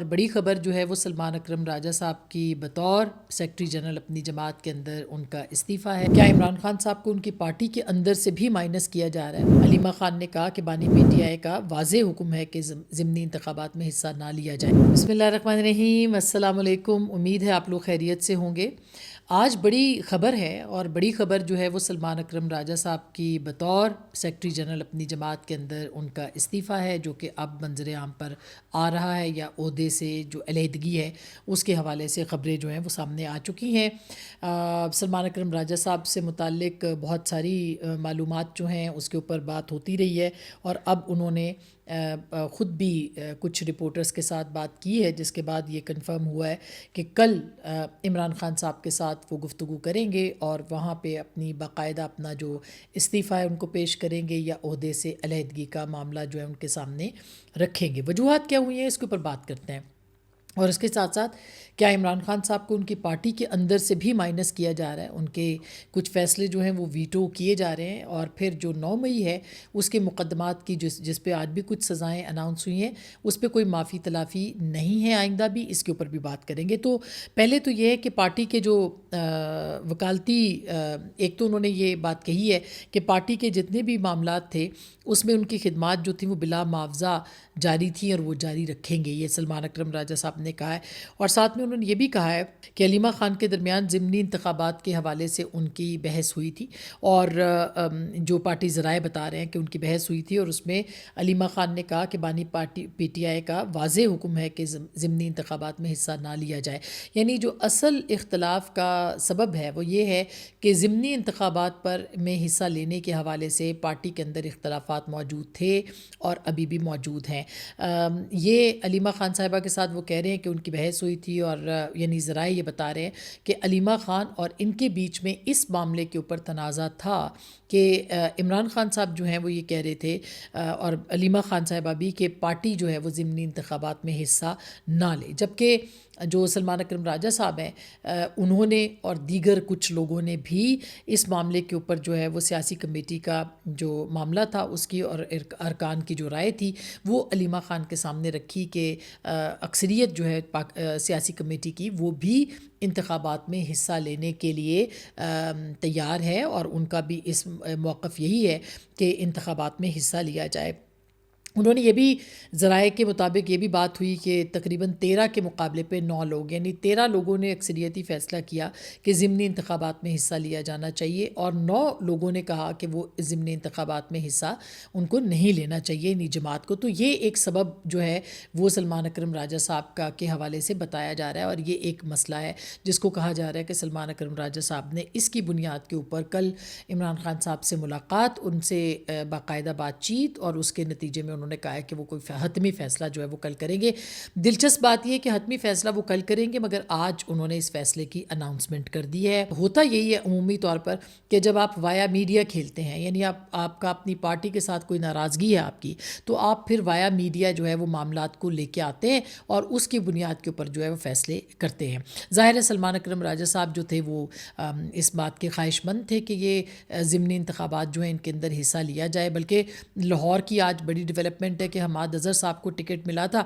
بڑی خبر جو ہے وہ سلمان اکرم راجہ صاحب کی بطور سیکرٹری جنرل اپنی جماعت کے اندر ان کا استعفیٰ ہے۔ کیا عمران خان صاحب کو ان کی پارٹی کے اندر سے بھی مائنس کیا جا رہا ہے؟ علیمہ خان نے کہا کہ بانی پی ٹی آئی کا واضح حکم ہے کہ ضمنی انتخابات میں حصہ نہ لیا جائے۔ بسم اللہ الرحمن الرحیم، السلام علیکم، امید ہے آپ لوگ خیریت سے ہوں گے۔ آج بڑی خبر ہے، اور بڑی خبر جو ہے وہ سلمان اکرم راجہ صاحب کی بطور سیکرٹری جنرل اپنی جماعت کے اندر ان کا استعفیٰ ہے، جو کہ اب منظر عام پر آ رہا ہے، یا عہدے سے جو علیحدگی ہے اس کے حوالے سے خبریں جو ہیں وہ سامنے آ چکی ہیں۔ سلمان اکرم راجہ صاحب سے متعلق بہت ساری معلومات جو ہیں اس کے اوپر بات ہوتی رہی ہے، اور اب انہوں نے خود بھی کچھ رپورٹرز کے ساتھ بات کی ہے، جس کے بعد یہ کنفرم ہوا ہے کہ کل عمران خان صاحب کے ساتھ وہ گفتگو کریں گے، اور وہاں پہ اپنی باقاعدہ اپنا جو استعفیٰ ہے ان کو پیش کریں گے، یا عہدے سے علیحدگی کا معاملہ جو ہے ان کے سامنے رکھیں گے۔ وجوہات کیا ہوئی ہیں اس کے اوپر بات کرتے ہیں، اور اس کے ساتھ ساتھ کیا عمران خان صاحب کو ان کی پارٹی کے اندر سے بھی مائنس کیا جا رہا ہے، ان کے کچھ فیصلے جو ہیں وہ ویٹو کیے جا رہے ہیں، اور پھر جو 9 مئی ہے اس کے مقدمات کی جس پہ آج بھی کچھ سزائیں اناؤنس ہوئی ہیں، اس پہ کوئی معافی تلافی نہیں ہے آئندہ بھی، اس کے اوپر بھی بات کریں گے۔ تو پہلے تو یہ ہے کہ پارٹی کے جو وکالتی ایک تو انہوں نے یہ بات کہی ہے کہ پارٹی کے جتنے بھی معاملات تھے اس میں ان کی خدمات جو تھیں وہ بلا معاوضہ جاری تھیں، اور وہ جاری رکھیں گے، یہ سلمان اکرم راجہ صاحب نے کہا ہے۔ اور ساتھ میں انہوں نے یہ بھی کہا ہے کہ علیمہ خان کے درمیان ضمنی انتخابات کے حوالے سے ان کی بحث ہوئی تھی، اور جو پارٹی ذرائع بتا رہے ہیں کہ ان کی بحث ہوئی تھی، اور اس میں علیمہ خان نے کہا کہ بانی پارٹی پی ٹی آئی کا واضح حکم ہے کہ ضمنی انتخابات میں حصہ نہ لیا جائے۔ یعنی جو اصل اختلاف کا سبب ہے وہ یہ ہے کہ ضمنی انتخابات پر میں حصہ لینے کے حوالے سے پارٹی کے اندر اختلافات موجود تھے اور ابھی بھی موجود ہیں۔ یہ علیمہ خان صاحبہ کے ساتھ وہ کہہ رہے ہیں کہ ان کی بحث ہوئی تھی، اور یعنی ذرائع یہ بتا رہے ہیں کہ علیمہ خان اور ان کے بیچ میں اس معاملے کے اوپر تنازع تھا کہ عمران خان صاحب جو ہیں وہ یہ کہہ رہے تھے، اور علیمہ خان صاحبہ بھی، کہ پارٹی جو ہے وہ ضمنی انتخابات میں حصہ نہ لے، جبکہ جو سلمان اکرم راجہ صاحب ہیں انہوں نے اور دیگر کچھ لوگوں نے بھی اس معاملے کے اوپر جو ہے وہ سیاسی کمیٹی کا جو معاملہ تھا اس کی اور ارکان کی جو رائے تھی وہ علیمہ خان کے سامنے رکھی کہ اکثریت جو ہے سیاسی کمیٹی کی وہ بھی انتخابات میں حصہ لینے کے لیے تیار ہے، اور ان کا بھی اس موقف یہی ہے کہ انتخابات میں حصہ لیا جائے۔ انہوں نے یہ بھی ذرائع کے مطابق یہ بھی بات ہوئی کہ تقریباً 13 کے مقابلے پہ 9 لوگ، یعنی 13 لوگوں نے اکثریتی فیصلہ کیا کہ ضمنی انتخابات میں حصہ لیا جانا چاہیے، اور 9 لوگوں نے کہا کہ وہ ضمنی انتخابات میں حصہ ان کو نہیں لینا چاہیے، نہیں جماعت کو۔ تو یہ ایک سبب جو ہے وہ سلمان اکرم راجہ صاحب کا کے حوالے سے بتایا جا رہا ہے، اور یہ ایک مسئلہ ہے جس کو کہا جا رہا ہے کہ سلمان اکرم راجہ صاحب نے اس کی بنیاد کے اوپر کل عمران خان صاحب سے ملاقات، ان سے باقاعدہ بات چیت، اور اس کے نتیجے میں انہوں نے کہا ہے کہ وہ کوئی حتمی فیصلہ جو ہے وہ کل کریں گے۔ دلچسپ بات یہ ہے کہ حتمی فیصلہ وہ کل کریں گے، مگر آج انہوں نے اس فیصلے کی اناؤنسمنٹ کر دی ہے۔ ہوتا یہی ہے عمومی طور پر کہ جب آپ وایا میڈیا کھیلتے ہیں، یعنی آپ کا اپنی پارٹی کے ساتھ کوئی ناراضگی ہے آپ کی، تو آپ پھر وایا میڈیا جو ہے وہ معاملات کو لے کے آتے ہیں، اور اس کی بنیاد کے اوپر جو ہے وہ فیصلے کرتے ہیں۔ ظاہر ہے سلمان اکرم راجہ صاحب جو تھے وہ اس بات کے خواہش مند تھے کہ یہ ضمنی انتخابات جو ہیں ان کے اندر حصہ لیا جائے، بلکہ لاہور کی آج بڑی ڈیولپمنٹ ہے کہ حماد اظہر صاحب کو ٹکٹ ملا تھا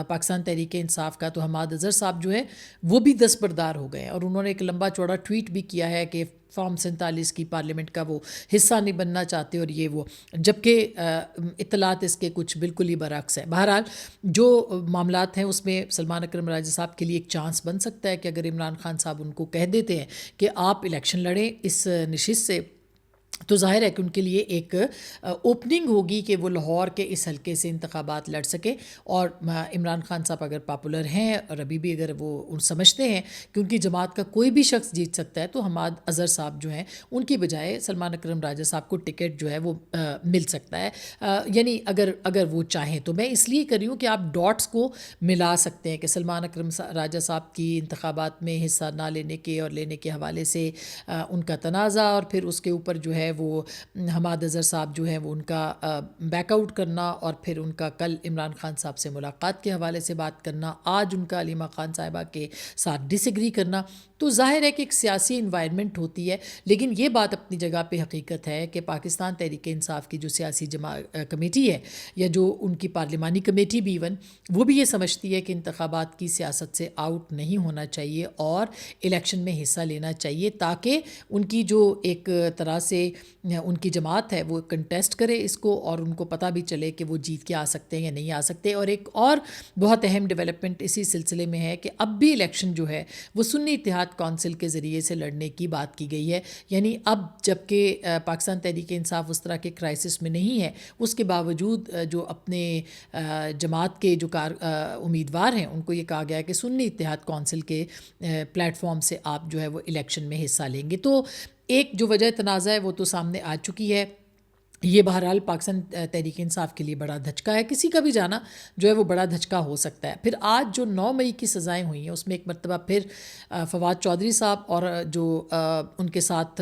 پاکستان تحریک انصاف کا، تو حماد اظہر صاحب جو ہے وہ بھی دستبردار ہو گئے، اور انہوں نے ایک لمبا چوڑا ٹویٹ بھی کیا ہے کہ فارم 47 کی پارلیمنٹ کا وہ حصہ نہیں بننا چاہتے، اور یہ وہ، جبکہ اطلاعات اس کے کچھ بالکل ہی برعکس ہے۔ بہرحال جو معاملات ہیں اس میں سلمان اکرم راجہ صاحب کے لیے ایک چانس بن سکتا ہے کہ اگر عمران خان صاحب ان کو کہہ دیتے ہیں کہ آپ الیکشن لڑیں اس نشست سے، تو ظاہر ہے کہ ان کے لیے ایک اوپننگ ہوگی کہ وہ لاہور کے اس حلقے سے انتخابات لڑ سکے، اور عمران خان صاحب اگر پاپولر ہیں اور ابھی بھی اگر وہ سمجھتے ہیں کہ ان کی جماعت کا کوئی بھی شخص جیت سکتا ہے، تو حماد اظہر صاحب جو ہیں ان کی بجائے سلمان اکرم راجہ صاحب کو ٹکٹ جو ہے وہ مل سکتا ہے، یعنی اگر وہ چاہیں تو۔ میں اس لیے کر رہی ہوں کہ آپ ڈاٹس کو ملا سکتے ہیں کہ سلمان اکرم راجہ صاحب کی انتخابات میں حصہ نہ لینے کے اور لینے کے حوالے سے ان کا تنازع، اور پھر اس کے اوپر جو ہے وہ حماد اظہر صاحب جو ہیں وہ ان کا بیک آؤٹ کرنا، اور پھر ان کا کل عمران خان صاحب سے ملاقات کے حوالے سے بات کرنا، آج ان کا علیمہ خان صاحبہ کے ساتھ ڈس ایگری کرنا، تو ظاہر ہے کہ ایک سیاسی انوائرمنٹ ہوتی ہے. لیکن یہ بات اپنی جگہ پہ حقیقت ہے کہ پاکستان تحریک انصاف کی جو سیاسی کمیٹی ہے، یا جو ان کی پارلیمانی کمیٹی بھی ایون، وہ بھی یہ سمجھتی ہے کہ انتخابات کی سیاست سے آؤٹ نہیں ہونا چاہیے اور الیکشن میں حصہ لینا چاہیے، تاکہ ان کی جو ایک طرح سے ان کی جماعت ہے وہ کنٹیسٹ کرے اس کو، اور ان کو پتہ بھی چلے کہ وہ جیت کے آ سکتے ہیں یا نہیں آ سکتے. اور ایک اور بہت اہم ڈیولپمنٹ اسی سلسلے میں ہے کہ اب بھی الیکشن جو ہے وہ سنی اتحاد کونسل کے ذریعے سے لڑنے کی بات کی گئی ہے. یعنی اب جب کہ پاکستان تحریک انصاف اس طرح کے کرائسس میں نہیں ہے، اس کے باوجود جو اپنے جماعت کے جو امیدوار ہیں ان کو یہ کہا گیا ہے کہ سنی اتحاد کونسل کے پلیٹ فارم سے آپ جو ہے وہ الیکشن میں حصہ لیں گے. تو ایک جو وجہ تنازع ہے وہ تو سامنے آ چکی ہے. یہ بہرحال پاکستان تحریک انصاف کے لیے بڑا دھچکا ہے. کسی کا بھی جانا جو ہے وہ بڑا دھچکا ہو سکتا ہے. پھر آج جو 9 مئی کی سزائیں ہوئی ہیں اس میں ایک مرتبہ پھر فواد چودھری صاحب اور جو ان کے ساتھ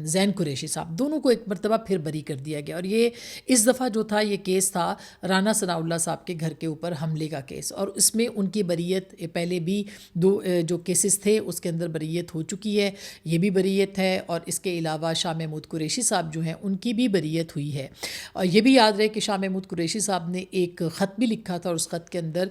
زین قریشی صاحب، دونوں کو ایک مرتبہ پھر بری کر دیا گیا. اور یہ اس دفعہ جو تھا یہ کیس تھا رانا ثناء اللہ صاحب کے گھر کے اوپر حملے کا کیس، اور اس میں ان کی بریت پہلے بھی دو جو کیسز تھے اس کے اندر بریت ہو چکی ہے، یہ بھی بریت ہے. اور اس کے علاوہ شاہ محمود قریشی صاحب جو ہیں ان کی بھی بریت ہوئی ہے. اور یہ بھی یاد رہے کہ شاہ محمود قریشی صاحب نے ایک خط بھی لکھا تھا، اور اس خط کے اندر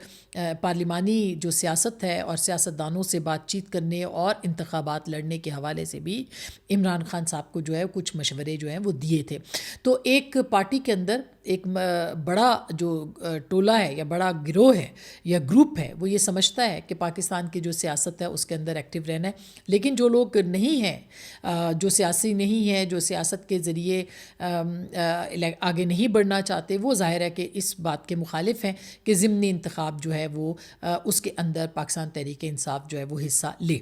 پارلیمانی جو سیاست ہے اور سیاستدانوں سے بات چیت کرنے اور انتخابات لڑنے کے حوالے سے بھی عمران خان صاحب کو جو ہے کچھ مشورے جو ہیں وہ دیے تھے. تو ایک پارٹی کے اندر ایک بڑا جو ٹولہ ہے یا بڑا گروہ ہے یا گروپ ہے وہ یہ سمجھتا ہے کہ پاکستان کی جو سیاست ہے اس کے اندر ایکٹیو رہنا ہے. لیکن جو لوگ نہیں ہیں، جو سیاسی نہیں ہیں، جو سیاست کے ذریعے آگے نہیں بڑھنا چاہتے، وہ ظاہر ہے کہ اس بات کے مخالف ہیں کہ ضمنی انتخاب جو ہے وہ اس کے اندر پاکستان تحریک انصاف جو ہے وہ حصہ لے.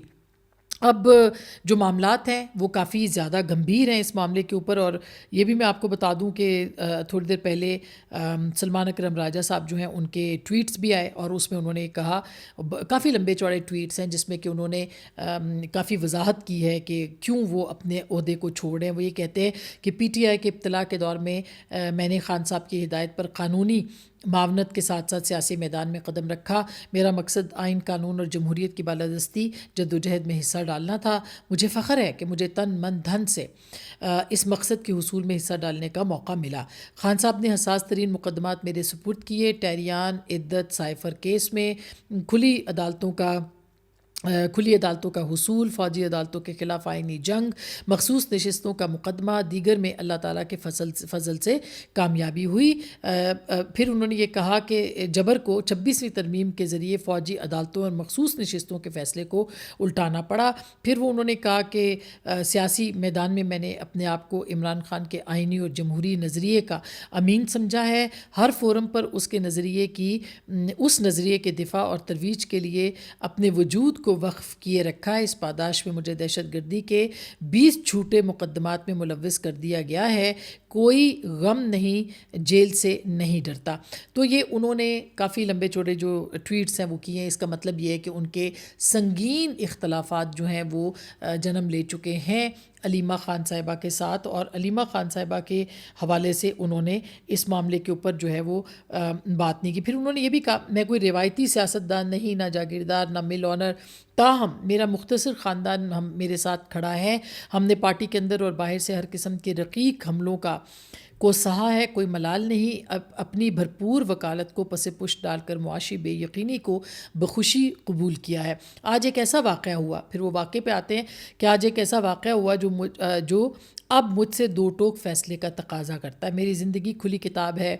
اب جو معاملات ہیں وہ کافی زیادہ گمبھیر ہیں اس معاملے کے اوپر. اور یہ بھی میں آپ کو بتا دوں کہ تھوڑی دیر پہلے سلمان اکرم راجہ صاحب جو ہیں ان کے ٹویٹس بھی آئے، اور اس میں انہوں نے کہا، کافی لمبے چوڑے ٹویٹس ہیں جس میں کہ انہوں نے کافی وضاحت کی ہے کہ کیوں وہ اپنے عہدے کو چھوڑ رہے ہیں. وہ یہ کہتے ہیں کہ پی ٹی آئی کے ابتلا کے دور میں میں نے خان صاحب کی ہدایت پر قانونی معاونت کے ساتھ ساتھ سیاسی میدان میں قدم رکھا. میرا مقصد آئین، قانون اور جمہوریت کی بالادستی جدوجہد میں حصہ ڈالنا تھا. مجھے فخر ہے کہ مجھے تن من دھن سے اس مقصد کے حصول میں حصہ ڈالنے کا موقع ملا. خان صاحب نے حساس ترین مقدمات میرے سپرد کیے. ٹہریان عدت سائفر کیس میں کھلی عدالتوں کا حصول، فوجی عدالتوں کے خلاف آئینی جنگ، مخصوص نشستوں کا مقدمہ، دیگر میں اللہ تعالیٰ کے فضل سے کامیابی ہوئی. پھر انہوں نے یہ کہا کہ جبر کو 26ویں ترمیم کے ذریعے فوجی عدالتوں اور مخصوص نشستوں کے فیصلے کو الٹانا پڑا. پھر وہ انہوں نے کہا کہ سیاسی میدان میں نے اپنے آپ کو عمران خان کے آئینی اور جمہوری نظریے کا امین سمجھا ہے. ہر فورم پر اس نظریے کے دفاع اور ترویج کے لیے اپنے وجود کو وقف کیے رکھا ہے. اس پاداش میں مجھے دہشت گردی کے 20 جھوٹے مقدمات میں ملوث کر دیا گیا ہے. کوئی غم نہیں، جیل سے نہیں ڈرتا. تو یہ انہوں نے کافی لمبے چوڑے جو ٹویٹس ہیں وہ کیے ہیں. اس کا مطلب یہ ہے کہ ان کے سنگین اختلافات جو ہیں وہ جنم لے چکے ہیں علیمہ خان صاحبہ کے ساتھ، اور علیمہ خان صاحبہ کے حوالے سے انہوں نے اس معاملے کے اوپر جو ہے وہ بات نہیں کی. پھر انہوں نے یہ بھی کہا، میں کوئی روایتی سیاستدان نہیں، نہ جاگیردار، نہ مل آنر، تاہم میرا مختصر خاندان میرے ساتھ کھڑا ہے. ہم نے پارٹی کے اندر اور باہر سے ہر قسم کے رقیق حملوں کو سہا ہے. کوئی ملال نہیں. اپنی بھرپور وکالت کو پس پشت ڈال کر معاشی بے یقینی کو بخوشی قبول کیا ہے. آج ایک ایسا واقعہ ہوا، پھر وہ واقعے پہ آتے ہیں کہ آج ایک ایسا واقعہ ہوا جو اب مجھ سے دو ٹوک فیصلے کا تقاضا کرتا ہے. میری زندگی کھلی کتاب ہے.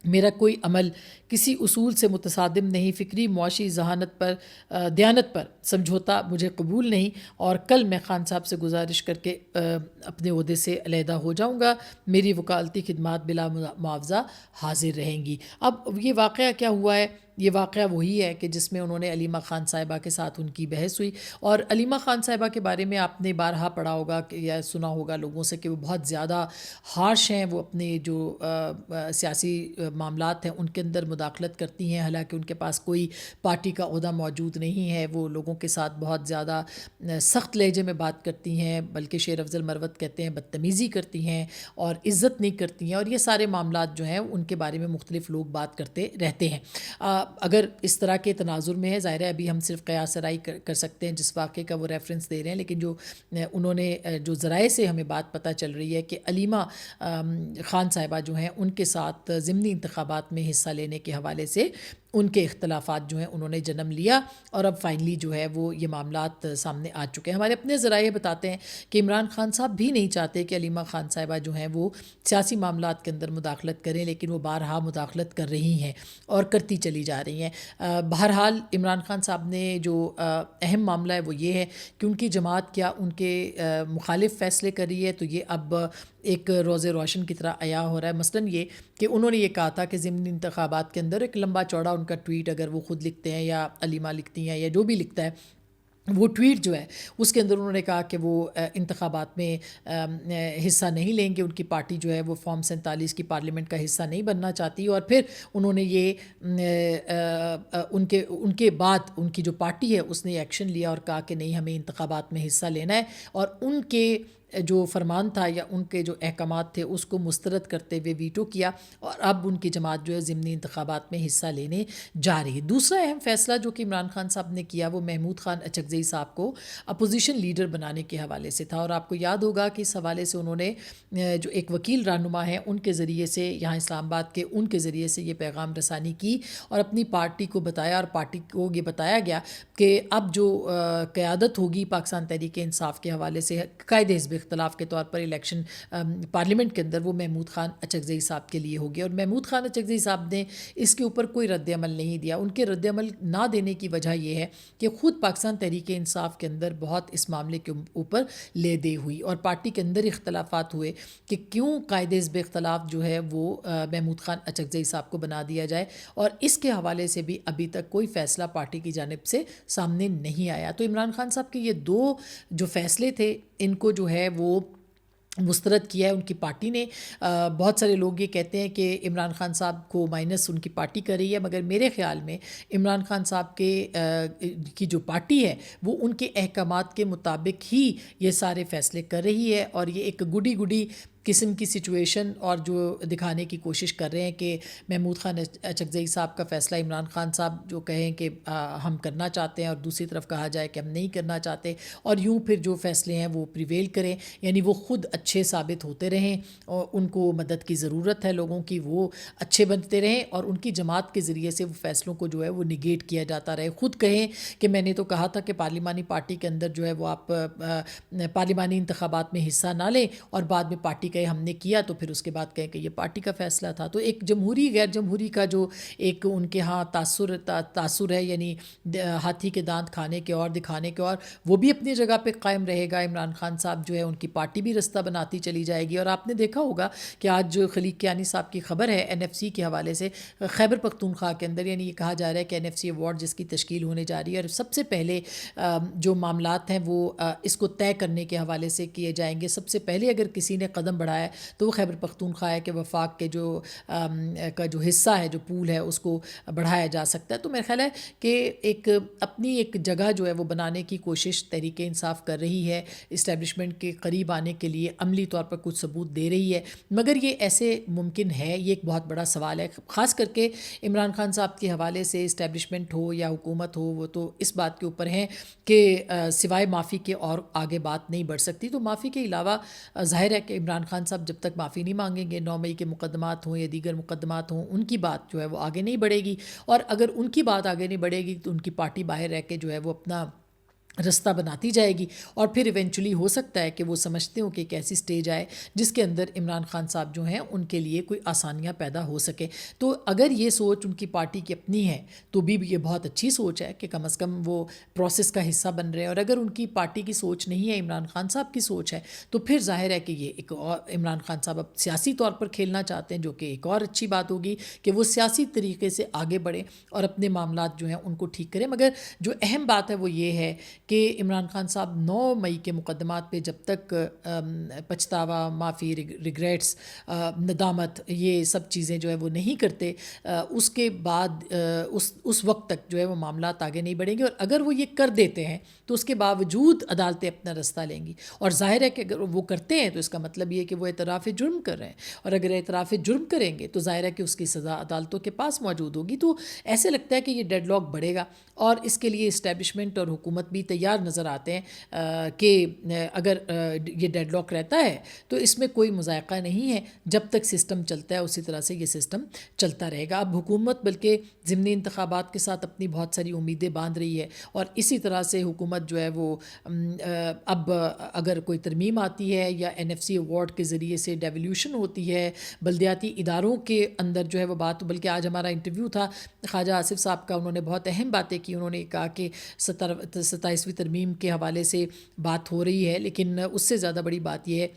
میرا کوئی عمل کسی اصول سے متصادم نہیں. فکری معاشی دیانت پر سمجھوتا مجھے قبول نہیں، اور کل میں خان صاحب سے گزارش کر کے اپنے عہدے سے علیحدہ ہو جاؤں گا. میری وکالتی خدمات بلا معاوضہ حاضر رہیں گی. اب یہ واقعہ کیا ہوا ہے، یہ واقعہ وہی ہے کہ جس میں انہوں نے علیمہ خان صاحبہ کے ساتھ ان کی بحث ہوئی، اور علیمہ خان صاحبہ کے بارے میں آپ نے بارہا پڑھا ہوگا یا سنا ہوگا لوگوں سے کہ وہ بہت زیادہ ہارش ہیں، وہ اپنے جو سیاسی معاملات ہیں ان کے اندر مداخلت کرتی ہیں، حالانکہ ان کے پاس کوئی پارٹی کا عہدہ موجود نہیں ہے، وہ لوگوں کے ساتھ بہت زیادہ سخت لہجے میں بات کرتی ہیں، بلکہ شیر افضل مروت کہتے ہیں بدتمیزی کرتی ہیں اور عزت نہیں کرتی ہیں، اور یہ سارے معاملات جو ہیں ان کے بارے میں مختلف لوگ بات کرتے رہتے ہیں۔ اگر اس طرح کے تناظر میں ہے، ظاہر ہے ابھی ہم صرف قیاس آرائی کر سکتے ہیں جس واقعے کا وہ ریفرنس دے رہے ہیں، لیکن جو انہوں نے جو ذرائع سے ہمیں بات پتہ چل رہی ہے کہ علیمہ خان صاحبہ جو ہیں ان کے ساتھ ضمنی انتخابات میں حصہ لینے کے حوالے سے ان کے اختلافات جو ہیں انہوں نے جنم لیا، اور اب فائنلی جو ہے وہ یہ معاملات سامنے آ چکے ہیں۔ ہمارے اپنے ذرائع بتاتے ہیں کہ عمران خان صاحب بھی نہیں چاہتے کہ علیمہ خان صاحبہ جو ہیں وہ سیاسی معاملات کے اندر مداخلت کریں، لیکن وہ بارہا مداخلت کر رہی ہیں اور کرتی چلی جا رہی ہیں۔ بہرحال عمران خان صاحب نے جو اہم معاملہ ہے وہ یہ ہے کہ ان کی جماعت کیا ان کے مخالف فیصلے کر رہی ہے، تو یہ اب ایک روز روشن کی طرح عیاں ہو رہا ہے۔ مثلاً یہ کہ انہوں نے یہ کہا تھا کہ ضمنی انتخابات کے اندر ایک لمبا چوڑا ان کا ٹویٹ اگر وہ خود لکھتے ہیں یا علیمہ لکھتی ہیں یا جو بھی لکھتا ہے، وہ ٹویٹ جو ہے اس کے اندر انہوں نے کہا کہ وہ انتخابات میں حصہ نہیں لیں گے، ان کی پارٹی جو ہے وہ فارم 47 کی پارلیمنٹ کا حصہ نہیں بننا چاہتی، اور پھر انہوں نے یہ ان کے بعد ان کی جو پارٹی ہے اس نے ایکشن لیا اور کہا کہ نہیں ہمیں انتخابات میں حصہ لینا ہے، اور ان کے جو فرمان تھا یا ان کے جو احکامات تھے اس کو مسترد کرتے ہوئے ویٹو کیا، اور اب ان کی جماعت جو ہے ضمنی انتخابات میں حصہ لینے جا رہی ہے۔ دوسرا اہم فیصلہ جو کہ عمران خان صاحب نے کیا وہ محمود خان اچکزئی صاحب کو اپوزیشن لیڈر بنانے کے حوالے سے تھا، اور آپ کو یاد ہوگا کہ اس حوالے سے انہوں نے جو ایک وکیل رہنما ہیں ان کے ذریعے سے یہاں اسلام آباد کے ان کے ذریعے سے یہ پیغام رسانی کی اور اپنی پارٹی کو بتایا، اور پارٹی کو یہ بتایا گیا کہ اب جو قیادت ہوگی پاکستان تحریک انصاف کے حوالے سے قائد حزب اختلاف کے طور پر الیکشن پارلیمنٹ کے اندر وہ محمود خان اچکزئی صاحب کے لیے ہوگی، اور محمود خان اچکزئی صاحب نے اس کے اوپر کوئی رد عمل نہیں دیا۔ ان کے رد عمل نہ دینے کی وجہ یہ ہے کہ خود پاکستان تحریک انصاف کے اندر بہت اس معاملے کے اوپر لے دے ہوئی، اور پارٹی کے اندر اختلافات ہوئے کہ کیوں قائد حزب اختلاف جو ہے وہ محمود خان اچکزئی صاحب کو بنا دیا جائے، اور اس کے حوالے سے بھی ابھی تک کوئی فیصلہ پارٹی کی جانب سے سامنے نہیں آیا۔ تو عمران خان صاحب کے یہ دو جو فیصلے تھے ان کو جو ہے وہ مسترد کیا ہے ان کی پارٹی نے۔ بہت سارے لوگ یہ کہتے ہیں کہ عمران خان صاحب کو مائنس ان کی پارٹی کر رہی ہے، مگر میرے خیال میں عمران خان صاحب کی جو پارٹی ہے وہ ان کے احکامات کے مطابق ہی یہ سارے فیصلے کر رہی ہے، اور یہ ایک گڈی قسم کی سچویشن اور جو دکھانے کی کوشش کر رہے ہیں کہ محمود خان اچکزئی صاحب کا فیصلہ عمران خان صاحب جو کہیں کہ ہم کرنا چاہتے ہیں اور دوسری طرف کہا جائے کہ ہم نہیں کرنا چاہتے، اور یوں پھر جو فیصلے ہیں وہ پریویل کریں، یعنی وہ خود اچھے ثابت ہوتے رہیں، اور ان کو مدد کی ضرورت ہے لوگوں کی، وہ اچھے بنتے رہیں، اور ان کی جماعت کے ذریعے سے وہ فیصلوں کو جو ہے وہ نگیٹ کیا جاتا رہے۔ خود کہیں کہ میں نے تو کہا تھا کہ پارلیمانی پارٹی کے اندر جو ہے وہ آپ پارلیمانی انتخابات میں حصہ نہ لیں، اور بعد میں پارٹی کہے ہم نے کیا، تو پھر اس کے بعد کہیں کہ یہ پارٹی کا فیصلہ تھا۔ تو ایک جمہوری غیر جمہوری کا جو ایک ان کے ہاں تاثر ہے، یعنی ہاتھی کے دانت کھانے کے اور دکھانے کے اور، وہ بھی اپنی جگہ پہ قائم رہے گا۔ عمران خان صاحب جو ہے ان کی پارٹی بھی رستہ بناتی چلی جائے گی، اور آپ نے دیکھا ہوگا کہ آج جو خلیق کیانی صاحب کی خبر ہے NFC کے حوالے سے، خیبر پختونخوا کے اندر، یعنی یہ کہا جا رہا ہے کہ NFC ایوارڈ جس کی تشکیل ہونے جا رہی ہے، اور سب سے پہلے جو معاملات ہیں وہ اس کو طے کرنے کے حوالے سے کیے جائیں گے۔ سب سے پہلے اگر کسی نے قدم بڑھایا ہے تو وہ خیبر پختونخوا ہے کہ وفاق کے جو حصہ ہے، جو پول ہے، اس کو بڑھایا جا سکتا ہے۔ تو میرا خیال ہے کہ اپنی ایک جگہ جو ہے وہ بنانے کی کوشش تحریک انصاف کر رہی ہے، اسٹیبلشمنٹ کے قریب آنے کے لیے عملی طور پر کچھ ثبوت دے رہی ہے، مگر یہ ایسے ممکن ہے؟ یہ ایک بہت بڑا سوال ہے، خاص کر کے عمران خان صاحب کے حوالے سے اسٹیبلشمنٹ ہو یا حکومت ہو، وہ تو اس بات کے اوپر ہیں کہ سوائے معافی کے اور آگے بات نہیں بڑھ سکتی۔ تو معافی کے علاوہ ظاہر ہے کہ عمران خان صاحب جب تک معافی نہیں مانگیں گے، 9 مئی کے مقدمات ہوں یا دیگر مقدمات ہوں، ان کی بات جو ہے وہ آگے نہیں بڑھے گی، اور اگر ان کی بات آگے نہیں بڑھے گی تو ان کی پارٹی باہر رہ کے جو ہے وہ اپنا رستہ بناتی جائے گی، اور پھر ایونچولی ہو سکتا ہے کہ وہ سمجھتے ہوں کہ ایک ایسی سٹیج آئے جس کے اندر عمران خان صاحب جو ہیں ان کے لیے کوئی آسانیاں پیدا ہو سکے۔ تو اگر یہ سوچ ان کی پارٹی کی اپنی ہے تو بھی یہ بہت اچھی سوچ ہے کہ کم از کم وہ پروسیس کا حصہ بن رہے ہیں، اور اگر ان کی پارٹی کی سوچ نہیں ہے، عمران خان صاحب کی سوچ ہے، تو پھر ظاہر ہے کہ یہ ایک اور عمران خان صاحب اب سیاسی طور پر کھیلنا چاہتے ہیں، جو کہ ایک اور اچھی بات ہوگی کہ وہ سیاسی طریقے سے آگے بڑھیں اور اپنے معاملات جو ہیں ان کو ٹھیک کریں۔ مگر جو اہم بات ہے وہ یہ ہے کہ عمران خان صاحب 9 مئی کے مقدمات پہ جب تک پچھتاوا، معافی، ریگریٹس، ندامت، یہ سب چیزیں جو ہے وہ نہیں کرتے، اس کے بعد اس وقت تک جو ہے وہ معاملات آگے نہیں بڑھیں گے، اور اگر وہ یہ کر دیتے ہیں تو اس کے باوجود عدالتیں اپنا رستہ لیں گی، اور ظاہر ہے کہ اگر وہ کرتے ہیں تو اس کا مطلب یہ ہے کہ وہ اعتراف جرم کر رہے ہیں، اور اگر اعتراف جرم کریں گے تو ظاہر ہے کہ اس کی سزا عدالتوں کے پاس موجود ہوگی۔ تو ایسے لگتا ہے کہ یہ ڈیڈ لاک بڑھے گا، اور اس کے لیے اسٹیبلشمنٹ اور حکومت بھی تیار نظر آتے ہیں کہ اگر یہ ڈیڈ لاک رہتا ہے تو اس میں کوئی مذائقہ نہیں ہے، جب تک سسٹم چلتا ہے اسی طرح سے یہ سسٹم چلتا رہے گا۔ اب حکومت بلکہ ضمنی انتخابات کے ساتھ اپنی بہت ساری امیدیں باندھ رہی ہے، اور اسی طرح سے حکومت جو ہے وہ اب اگر کوئی ترمیم آتی ہے یا NFC ایوارڈ کے ذریعے سے ڈیولیوشن ہوتی ہے بلدیاتی اداروں کے اندر جو ہے وہ بات، بلکہ آج ہمارا انٹرویو تھا خواجہ آصف صاحب کا، انہوں نے بہت اہم باتیں کی، انہوں نے کہا کہ 27ویں ترمیم کے حوالے سے بات ہو رہی ہے، لیکن اس سے زیادہ بڑی بات یہ ہے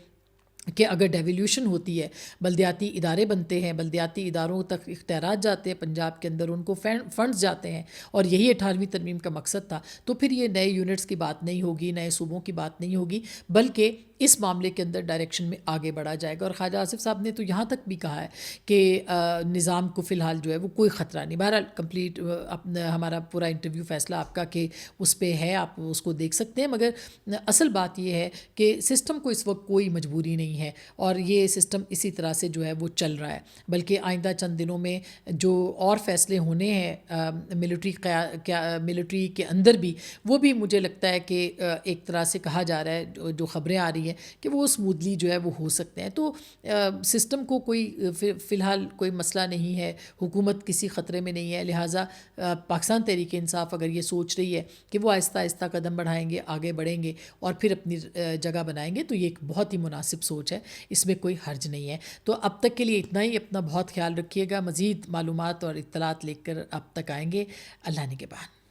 کہ اگر ڈیولیوشن ہوتی ہے، بلدیاتی ادارے بنتے ہیں، بلدیاتی اداروں تک اختیارات جاتے ہیں پنجاب کے اندر، ان کو فنڈز جاتے ہیں، اور یہی 18ویں ترمیم کا مقصد تھا، تو پھر یہ نئے یونٹس کی بات نہیں ہوگی، نئے صوبوں کی بات نہیں ہوگی، بلکہ اس معاملے کے اندر ڈائریکشن میں آگے بڑھا جائے گا۔ اور خواجہ آصف صاحب نے تو یہاں تک بھی کہا ہے کہ نظام کو فی الحال جو ہے وہ کوئی خطرہ نہیں۔ بہرحال کمپلیٹ اپنا ہمارا پورا انٹرویو فیصلہ آپ کا کہ اس پہ ہے، آپ اس کو دیکھ سکتے ہیں، مگر اصل بات یہ ہے کہ سسٹم کو اس وقت کوئی مجبوری نہیں ہے، اور یہ سسٹم اسی طرح سے جو ہے وہ چل رہا ہے، بلکہ آئندہ چند دنوں میں جو اور فیصلے ہونے ہیں ملٹری کے اندر بھی، وہ بھی مجھے لگتا ہے کہ ایک طرح سے کہا جا رہا ہے، جو خبریں آ رہی ہیں کہ وہ اسموتھلی جو ہے وہ ہو سکتے ہیں۔ تو سسٹم کو کوئی فی الحال کوئی مسئلہ نہیں ہے، حکومت کسی خطرے میں نہیں ہے، لہٰذا پاکستان تحریک انصاف اگر یہ سوچ رہی ہے کہ وہ آہستہ آہستہ قدم بڑھائیں گے، آگے بڑھیں گے اور پھر اپنی جگہ بنائیں گے، تو یہ ایک بہت ہی مناسب سوچ ہے، اس میں کوئی حرج نہیں ہے۔ تو اب تک کے لیے اتنا ہی، اپنا بہت خیال رکھیے گا، مزید معلومات اور اطلاعات لے کر اب تک آئیں گے، اللہ نگہبان۔